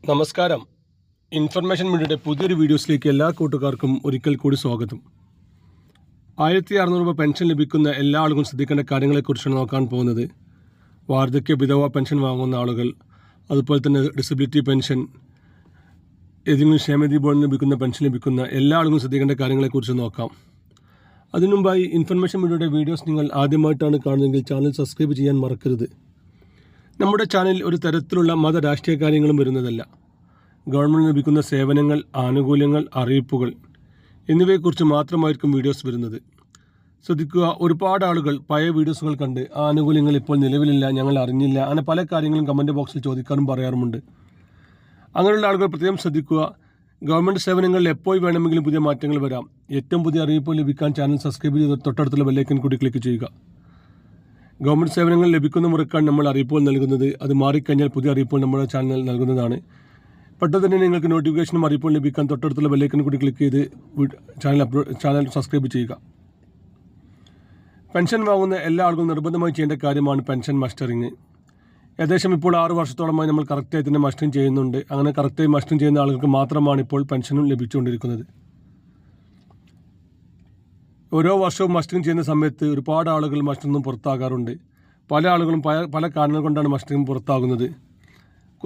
നമസ്കാരം. ഇൻഫർമേഷൻ മീഡിയയുടെ പുതിയൊരു വീഡിയോസിലേക്ക് എല്ലാ കൂട്ടുകാർക്കും ഒരിക്കൽ കൂടി സ്വാഗതം. 1600 രൂപ പെൻഷൻ ലഭിക്കുന്ന എല്ലാ ആളുകളും ശ്രദ്ധിക്കേണ്ട കാര്യങ്ങളെക്കുറിച്ചാണ് നോക്കാൻ പോകുന്നത്. വാർദ്ധക്യ വിധവ പെൻഷൻ വാങ്ങുന്ന ആളുകൾ, അതുപോലെ തന്നെ ഡിസബിലിറ്റി പെൻഷൻ, ഏതെങ്കിലും ക്ഷേമനിധി ബോർഡിൽ ലഭിക്കുന്ന പെൻഷൻ ലഭിക്കുന്ന എല്ലാ ആളുകളും ശ്രദ്ധിക്കേണ്ട കാര്യങ്ങളെക്കുറിച്ച് നോക്കാം. അതിനുമുമ്പായി ഇൻഫർമേഷൻ മീഡിയയുടെ വീഡിയോസ് നിങ്ങൾ ആദ്യമായിട്ടാണ് കാണുന്നതെങ്കിൽ ചാനൽ സബ്സ്ക്രൈബ് ചെയ്യാൻ മറക്കരുത്. നമ്മുടെ ചാനലിൽ ഒരു തരത്തിലുള്ള മത രാഷ്ട്രീയ കാര്യങ്ങളും വരുന്നതല്ല. ഗവൺമെൻറ് ലഭിക്കുന്ന സേവനങ്ങൾ, ആനുകൂല്യങ്ങൾ, അറിയിപ്പുകൾ എന്നിവയെക്കുറിച്ച് മാത്രമായിരിക്കും വീഡിയോസ് വരുന്നത്. ശ്രദ്ധിക്കുക, ഒരുപാട് ആളുകൾ പഴയ വീഡിയോസുകൾ കണ്ട് ആനുകൂല്യങ്ങൾ ഇപ്പോൾ നിലവിലില്ല, ഞങ്ങൾ അറിഞ്ഞില്ല, അങ്ങനെ പല കാര്യങ്ങളും കമൻറ്റ് ബോക്സിൽ ചോദിക്കാനും പറയാറുമുണ്ട്. അങ്ങനെയുള്ള ആളുകൾ പ്രത്യേകം ശ്രദ്ധിക്കുക. ഗവൺമെൻറ് സേവനങ്ങളിൽ എപ്പോൾ വേണമെങ്കിലും പുതിയ മാറ്റങ്ങൾ വരാം. ഏറ്റവും പുതിയ അറിയിപ്പ് ലഭിക്കാൻ ചാനൽ സബ്സ്ക്രൈബ് ചെയ്ത് തൊട്ടടുത്തുള്ള ബെല്ലൈക്കൻ കൂടി ക്ലിക്ക് ചെയ്യുക. ഗവൺമെൻറ് സേവനങ്ങൾ ലഭിക്കുന്ന മുറക്കാണ് നമ്മൾ അറിയിപ്പുകൾ നൽകുന്നത്. അത് മാറിക്കഴിഞ്ഞാൽ പുതിയ അറിയിപ്പുകൾ നമ്മുടെ ചാനൽ നൽകുന്നതാണ്. പെട്ടെന്ന് തന്നെ നിങ്ങൾക്ക് നോട്ടിഫിക്കേഷനും അറിയിപ്പുകൾ ലഭിക്കാൻ തൊട്ടടുത്തുള്ള ബെല്ലൈക്കൻ കൂടി ക്ലിക്ക് ചെയ്ത് ചാനൽ സബ്സ്ക്രൈബ് ചെയ്യുക. പെൻഷൻ വാങ്ങുന്ന എല്ലാ ആളുകളും നിർബന്ധമായി ചെയ്യേണ്ട കാര്യമാണ് പെൻഷൻ മസ്റ്ററിങ്. ഏകദേശം ഇപ്പോൾ 6 വർഷത്തോളമായി നമ്മൾ കറക്റ്റായി തന്നെ മസ്റ്ററിങ് ചെയ്യുന്നുണ്ട്. അങ്ങനെ കറക്റ്റായി മസ്റ്ററിങ് ചെയ്യുന്ന ആളുകൾക്ക് മാത്രമാണ് ഇപ്പോൾ പെൻഷനും ലഭിച്ചുകൊണ്ടിരിക്കുന്നത്. ഓരോ വർഷവും മസ്റ്ററിങ് ചെയ്യുന്ന സമയത്ത് ഒരുപാട് ആളുകൾ മസ്റ്ററിൽ നിന്നും പുറത്താകാറുണ്ട്. പല ആളുകളും പല കാരണങ്ങൾ കൊണ്ടാണ് മസ്റ്ററിങ് പുറത്താകുന്നത്.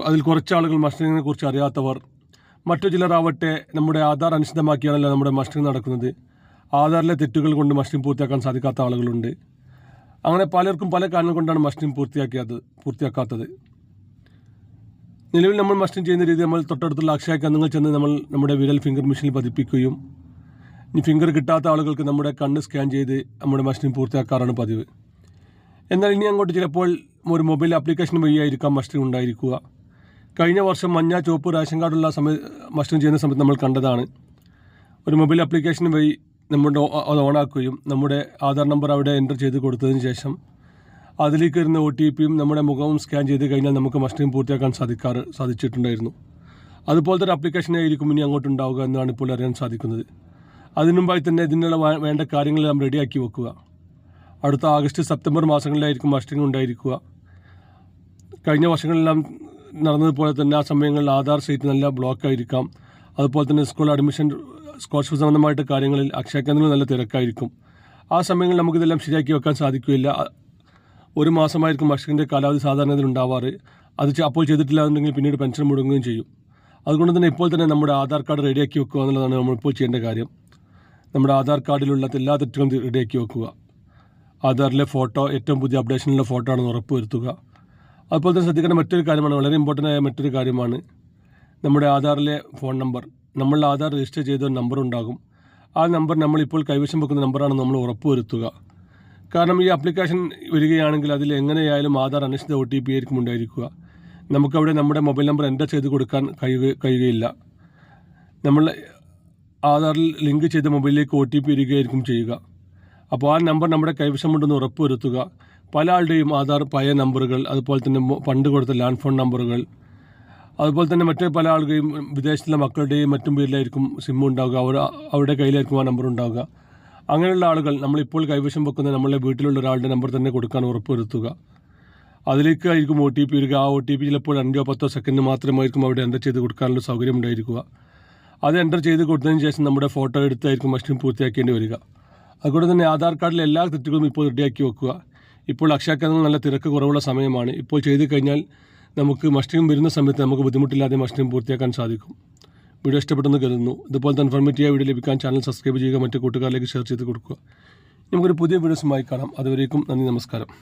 അതിൽ കുറച്ച് ആളുകൾ മസ്റ്ററിങ്ങിനെ കുറിച്ച് അറിയാത്തവർ, മറ്റു ചിലരാവട്ടെ നമ്മുടെ ആധാർ അനുസൃതമാക്കിയാണല്ലോ നമ്മുടെ മസ്റ്ററിങ് നടക്കുന്നത്. ആധാറിലെ തെറ്റുകൾ കൊണ്ട് മസ്റ്ററിങ് പൂർത്തിയാക്കാൻ സാധിക്കാത്ത ആളുകളുണ്ട്. അങ്ങനെ പലർക്കും പല കാരണങ്ങൾ കൊണ്ടാണ് മസ്റ്ററിങ് പൂർത്തിയാക്കാത്തത്. നിലവിൽ നമ്മൾ മസ്റ്ററിങ് ചെയ്യുന്ന രീതി, നമ്മൾ തൊട്ടടുത്തുള്ള അക്ഷയ കേന്ദ്രങ്ങളിൽ ചെന്ന് നമ്മൾ നമ്മുടെ വിരൽ ഫിംഗർ മെഷീനിൽ പതിപ്പിക്കുകയും ഇനി ഫിംഗർ കിട്ടാത്ത ആളുകൾക്ക് നമ്മുടെ കണ്ണ് സ്കാൻ ചെയ്ത് നമ്മുടെ മസ്റ്ററിങ് പൂർത്തിയാക്കാറാണ് പതിവ്. എന്നാൽ ഇനി അങ്ങോട്ട് ചിലപ്പോൾ ഒരു മൊബൈൽ ആപ്ലിക്കേഷൻ വഴിയായിരിക്കാം മസ്റ്ററിങ് ഉണ്ടായിരിക്കുക. കഴിഞ്ഞ വർഷം മഞ്ഞ ചുവപ്പ് റേഷൻ കാർഡുള്ള മസ്റ്ററിങ് ചെയ്യുന്ന സമയത്ത് നമ്മൾ കണ്ടതാണ്. ഒരു മൊബൈൽ ആപ്ലിക്കേഷൻ വഴി നമ്മുടെ അത് ഓണാക്കുകയും നമ്മുടെ ആധാർ നമ്പർ അവിടെ എൻ്റർ ചെയ്ത് കൊടുത്തതിന് ശേഷം അതിലേക്ക് വരുന്ന OTPയും നമ്മുടെ മുഖവും സ്കാൻ ചെയ്ത് കഴിഞ്ഞാൽ നമുക്ക് മസ്റ്ററിങ് പൂർത്തിയാക്കാൻ സാധിച്ചിട്ടുണ്ടായിരുന്നു. അതുപോലത്തെ ഒരു ആപ്ലിക്കേഷനായിരിക്കും ഇനി അങ്ങോട്ടുണ്ടാവുക എന്നാണ് ഇപ്പോൾ അറിയാൻ സാധിക്കുന്നത്. അതിനുമുമ്പായി തന്നെ ഇതിനുള്ള വേണ്ട കാര്യങ്ങളെല്ലാം റെഡിയാക്കി വെക്കുക. അടുത്ത ആഗസ്റ്റ് സെപ്റ്റംബർ മാസങ്ങളിലായിരിക്കും മസ്റ്ററിങ് ഉണ്ടായിരിക്കുക. കഴിഞ്ഞ വർഷങ്ങളെല്ലാം നടന്നതുപോലെ തന്നെ ആ സമയങ്ങളിൽ ആധാർ സൈറ്റ് നല്ല ബ്ലോക്ക് ആയിരിക്കാം. അതുപോലെ തന്നെ സ്കൂൾ അഡ്മിഷൻ, സ്കോളർഷിപ്പ് സംബന്ധമായിട്ട് കാര്യങ്ങളിൽ അക്ഷയ കേന്ദ്രങ്ങൾ നല്ല തിരക്കായിരിക്കും. ആ സമയങ്ങളിൽ നമുക്കിതെല്ലാം ശരിയാക്കി വെക്കാൻ സാധിക്കുകയില്ല. 1 മാസമായിരിക്കും മസ്റ്ററിങ്ങിൻ്റെ കാലാവധി സാധാരണ ഇതിലുണ്ടാവാറ്. അത് അപ്പോൾ ചെയ്തിട്ടില്ല എന്നുണ്ടെങ്കിൽ പിന്നീട് പെൻഷൻ മുടങ്ങുകയും ചെയ്യും. അതുകൊണ്ട് തന്നെ ഇപ്പോൾ തന്നെ നമ്മുടെ ആധാർ കാർഡ് റെഡിയാക്കി വെക്കുക എന്നുള്ളതാണ് നമ്മളിപ്പോൾ ചെയ്യേണ്ട കാര്യം. നമ്മുടെ ആധാർ കാർഡിലുള്ള എല്ലാ തെറ്റുകളും റെഡിയാക്കി വെക്കുക. ആധാറിലെ ഫോട്ടോ ഏറ്റവും പുതിയ അപ്ഡേഷനിലുള്ള ഫോട്ടോ ആണെന്ന് ഉറപ്പ് വരുത്തുക. അതുപോലെ തന്നെ ശ്രദ്ധിക്കേണ്ട മറ്റൊരു കാര്യമാണ്, വളരെ ഇമ്പോർട്ടൻ്റ് ആയ മറ്റൊരു കാര്യമാണ് നമ്മുടെ ആധാറിലെ ഫോൺ നമ്പർ. നമ്മൾ ആധാർ രജിസ്റ്റർ ചെയ്ത ഒരു നമ്പർ ഉണ്ടാകും. ആ നമ്പർ നമ്മളിപ്പോൾ കൈവശം വെക്കുന്ന നമ്പറാണെന്ന് നമ്മൾ ഉറപ്പ് വരുത്തുക. കാരണം ഈ ആപ്ലിക്കേഷൻ വരികയാണെങ്കിൽ അതിൽ എങ്ങനെയായാലും ആധാർ അന്വേഷിച്ച OTP ആയിരിക്കും ഉണ്ടായിരിക്കുക. നമുക്കവിടെ നമ്മുടെ മൊബൈൽ നമ്പർ എൻ്റർ ചെയ്ത് കൊടുക്കാൻ കഴിയുകയില്ല. നമ്മൾ ആധാറിൽ ലിങ്ക് ചെയ്ത മൊബൈലിലേക്ക് OTP വരികയായിരിക്കും ചെയ്യുക. അപ്പോൾ ആ നമ്പർ നമ്മുടെ കൈവശമുണ്ടെന്ന് ഉറപ്പ് വരുത്തുക. പല ആളുടെയും ആധാർ പഴയ നമ്പറുകൾ, അതുപോലെ തന്നെ പണ്ട് കൊടുത്ത ലാൻഡ് ഫോൺ നമ്പറുകൾ, അതുപോലെ തന്നെ മറ്റേ പല ആളുകളെയും വിദേശത്തുള്ള മക്കളുടെയും മറ്റും പേരിലായിരിക്കും സിം ഉണ്ടാവുക. അവരുടെ കയ്യിലായിരിക്കും ആ നമ്പർ ഉണ്ടാവുക. അങ്ങനെയുള്ള ആളുകൾ നമ്മളിപ്പോൾ കൈവശം വെക്കുന്ന നമ്മളെ വീട്ടിലുള്ള ഒരാളുടെ നമ്പർ തന്നെ കൊടുക്കാൻ ഉറപ്പ് വരുത്തുക. അതിലേക്കായിരിക്കും OTP വരിക. ആ OTP ചിലപ്പോൾ 5-10 സെക്കൻഡ് മാത്രമായിരിക്കും അവിടെ എൻ്റർ ചെയ്ത് കൊടുക്കാനുള്ള സൗകര്യം ഉണ്ടായിരിക്കുക. അത് എൻ്റർ ചെയ്ത് കൊടുത്തതിന് ശേഷം നമ്മുടെ ഫോട്ടോ എടുത്തായിരിക്കും മസ്റ്ററിങ് പൂർത്തിയാക്കേണ്ടി വരിക. അതുകൊണ്ട് തന്നെ ആധാർ കാർഡിലെ എല്ലാ തെറ്റുകളും ഇപ്പോൾ റെഡിയാക്കി വെക്കുക. ഇപ്പോൾ അക്ഷയ കേന്ദ്രങ്ങൾ നല്ല തിരക്ക് കുറവുള്ള സമയമാണ്. ഇപ്പോൾ ചെയ്ത് കഴിഞ്ഞാൽ നമുക്ക് മസ്റ്ററിങ് വരുന്ന സമയത്ത് നമുക്ക് ബുദ്ധിമുട്ടില്ലാതെ മസ്റ്ററിങ് പൂർത്തിയാക്കാൻ സാധിക്കും. വീഡിയോ ഇഷ്ടപ്പെട്ടെന്ന് കരുതുന്നു. ഇതുപോലത്തെ ഇൻഫോർമേറ്റീവ് വീഡിയോ ലഭിക്കാൻ ചാനൽ സബ്സ്ക്രൈബ് ചെയ്യുക, മറ്റു കൂട്ടുകാരിലേക്ക് ഷെയർ ചെയ്ത് കൊടുക്കുക. നമുക്കൊരു പുതിയ വീഡിയോസുമായി കാണാം. അതുവരേക്കും നന്ദി, നമസ്കാരം.